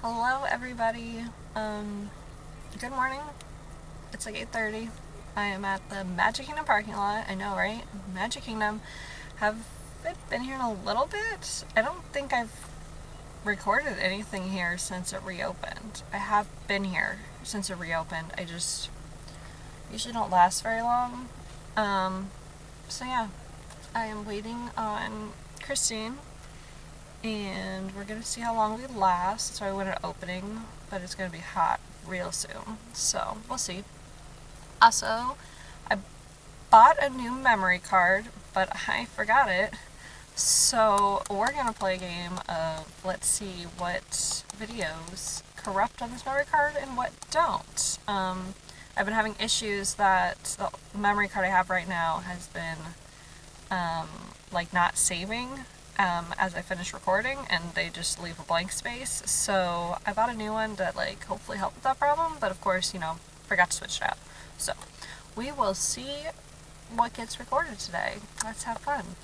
Hello everybody. Good morning. It's like 8:30. I am at the Magic Kingdom parking lot. I know, right? Magic Kingdom. Have been here in a little bit. I don't think I've recorded anything here since it reopened. I have been here since it reopened. I just usually don't last very long. So yeah, I am waiting on Christine, and we're gonna see how long we last. So I went at opening, but it's gonna be hot real soon, so we'll see. Also, I bought a new memory card, but I forgot it, so we're gonna play a game of let's see what videos corrupt on this memory card and what don't. I've been having issues that the memory card I have right now has been like not saving as I finish recording, and they just leave a blank space. So I bought a new one that like hopefully helped with that problem, but of course, forgot to switch it out. So we will see what gets recorded today. Let's have fun.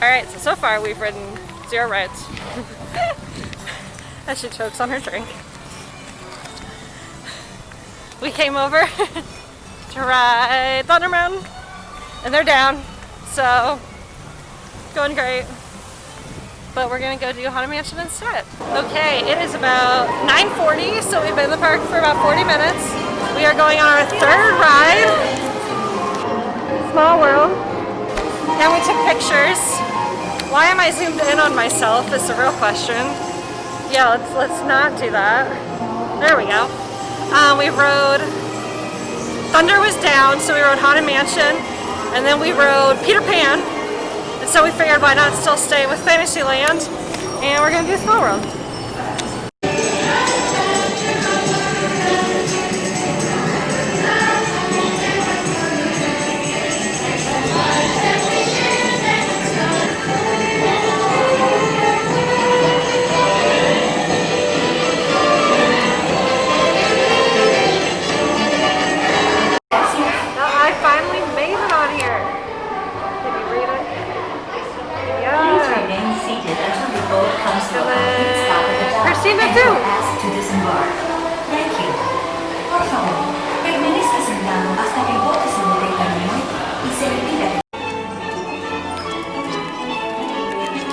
Alright, so far we've ridden 0 rides. As she chokes on her drink. We came over to ride Thunder Mountain, and they're down, so going great. But we're gonna go do Haunted Mansion instead. Okay, it is about 9:40, so we've been in the park for about 40 minutes. We are going on our 3rd ride, Small World, and we took pictures. Why am I zoomed in on myself is the real question. Yeah, let's not do that. There we go. We rode, Thunder was down, so we rode Haunted Mansion, and then we rode Peter Pan, and so we figured why not still stay with Fantasyland, and we're gonna do Small World.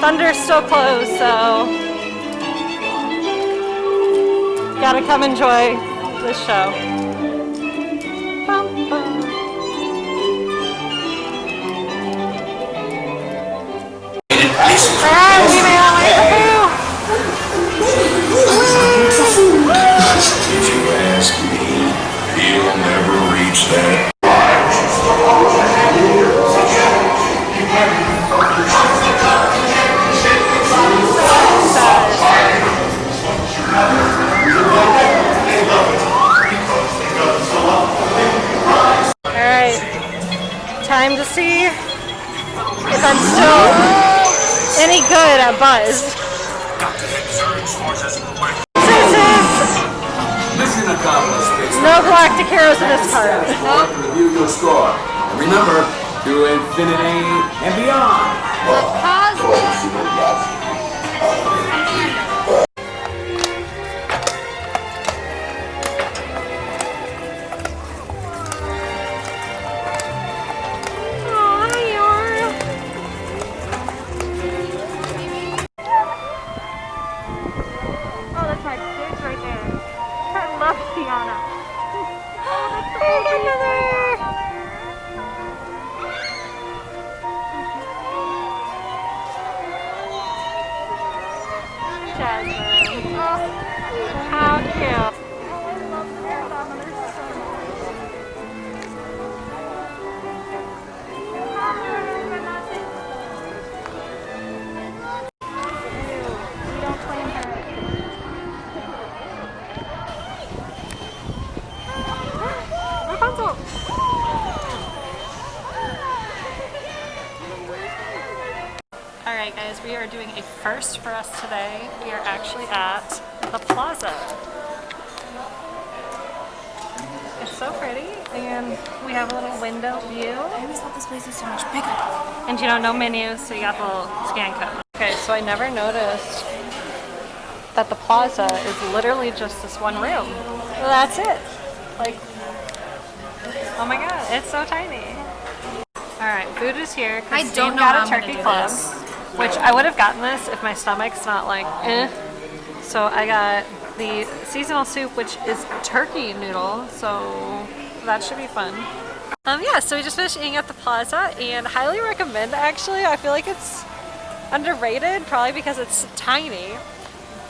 Thunder's still closed, so gotta come enjoy this show. Bum, bum. Alright, we made our way through. If you ask me, you'll never reach that. Time to see if I'm still any good at Buzz. Mission accomplished. No galactic heroes in this part. Review your score. And remember, to infinity and beyond. How cute. Alright guys, we are doing a first for us today. We are actually at the Plaza. It's so pretty, and we have a little window view. I always thought this place was so much bigger. And you don't know menus, so you got the little scan code. Okay, so I never noticed that the Plaza is literally just this one room. Well, that's it. Like, oh my god, it's so tiny. Alright, food is here. I don't know got how a I'm turkey gonna do club, this. which I would have gotten this if my stomach's not like, eh. So I got the seasonal soup, which is turkey noodle, so that should be fun. Yeah, so we just finished eating at the Plaza, and highly recommend actually. I feel like it's underrated, probably because it's tiny,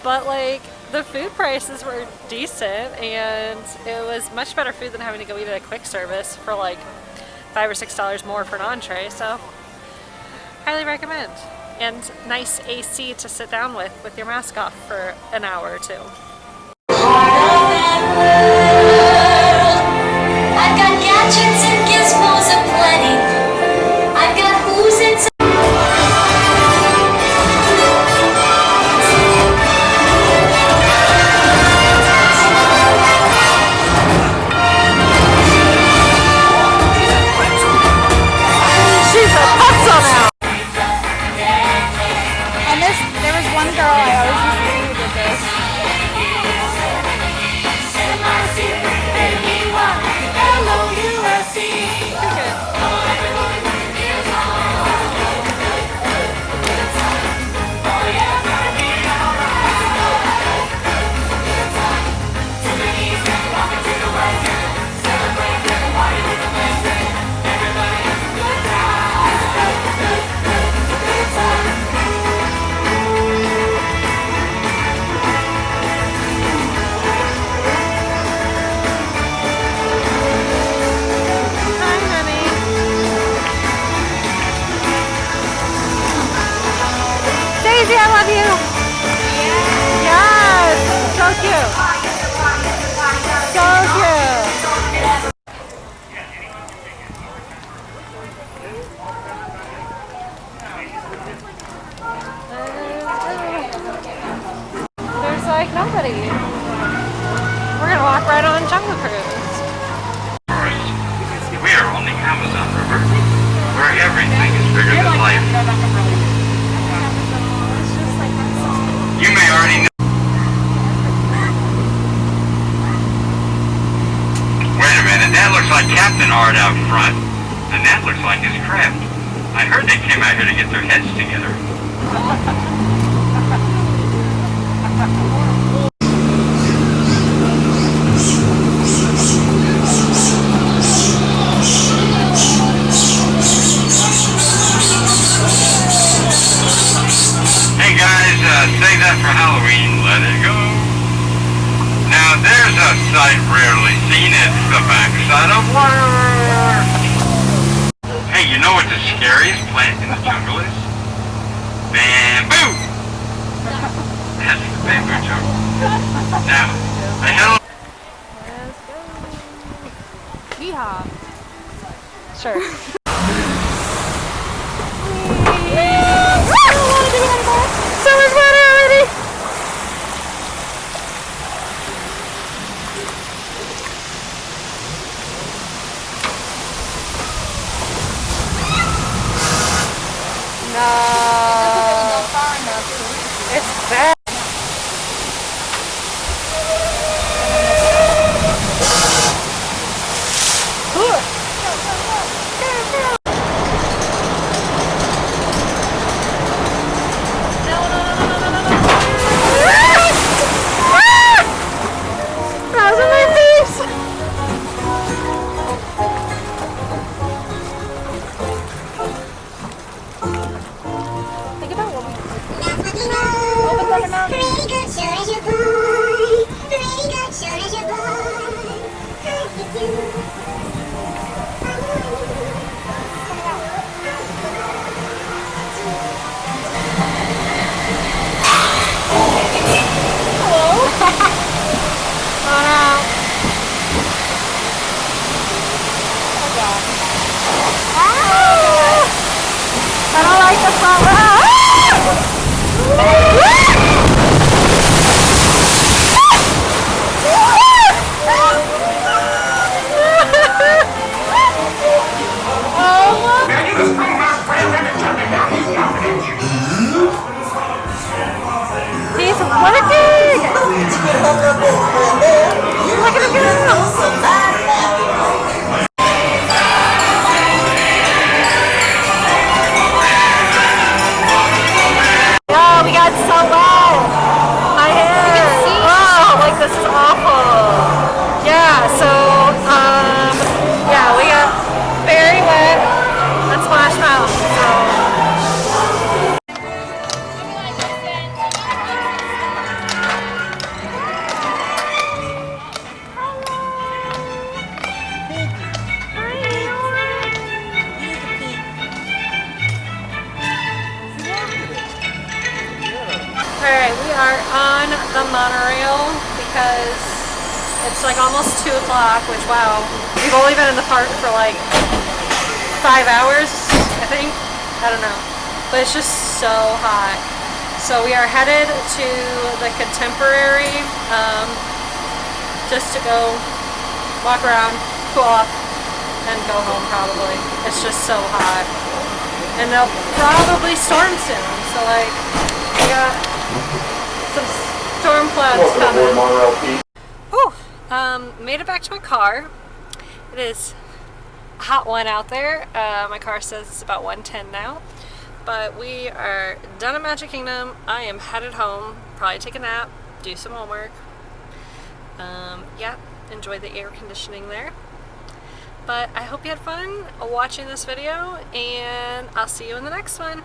but like the food prices were decent, and it was much better food than having to go eat at a quick service for like $5 or $6 more for an entree, so highly recommend. And nice AC to sit down with your mask off for an hour or two. I've got gadgets and gizmos aplenty. I've got who's inside. She's a pizza now! And there was one girl I always used to see who did this. Hi, honey. Daisy, I love you! Yes! So cute! So cute! There's like nobody. We're gonna walk right on Jungle Cruise. We are on the Amazon River, where everything is bigger than life. You may already know. Wait a minute, that looks like Captain Art out front, and that looks like his craft. I heard they came out here to get their heads together. Hey guys, save that for Halloween, let it go. Now there's a sight rarely seen, it's the backside of water. Hey, you know what the scariest plant in the jungle is? Bamboo! That's the bamboo jungle. Now, the hell... Yeehaw. Sure. So much water already! No. It's bad. I don't like the salt. are on the monorail because it's like almost 2 o'clock, which wow, we've only been in the park for like 5 hours, I think. I don't know. But it's just so hot. So we are headed to the Contemporary just to go walk around, cool off, and go home probably. It's just so hot. And they'll probably storm soon. So like, we got some storm clouds coming. Whew. Made it back to my car. It is a hot one out there. My car says it's about 110 now. But we are done at Magic Kingdom. I am headed home. Probably take a nap, do some homework. Yeah, enjoy the air conditioning there. But I hope you had fun watching this video, and I'll see you in the next one.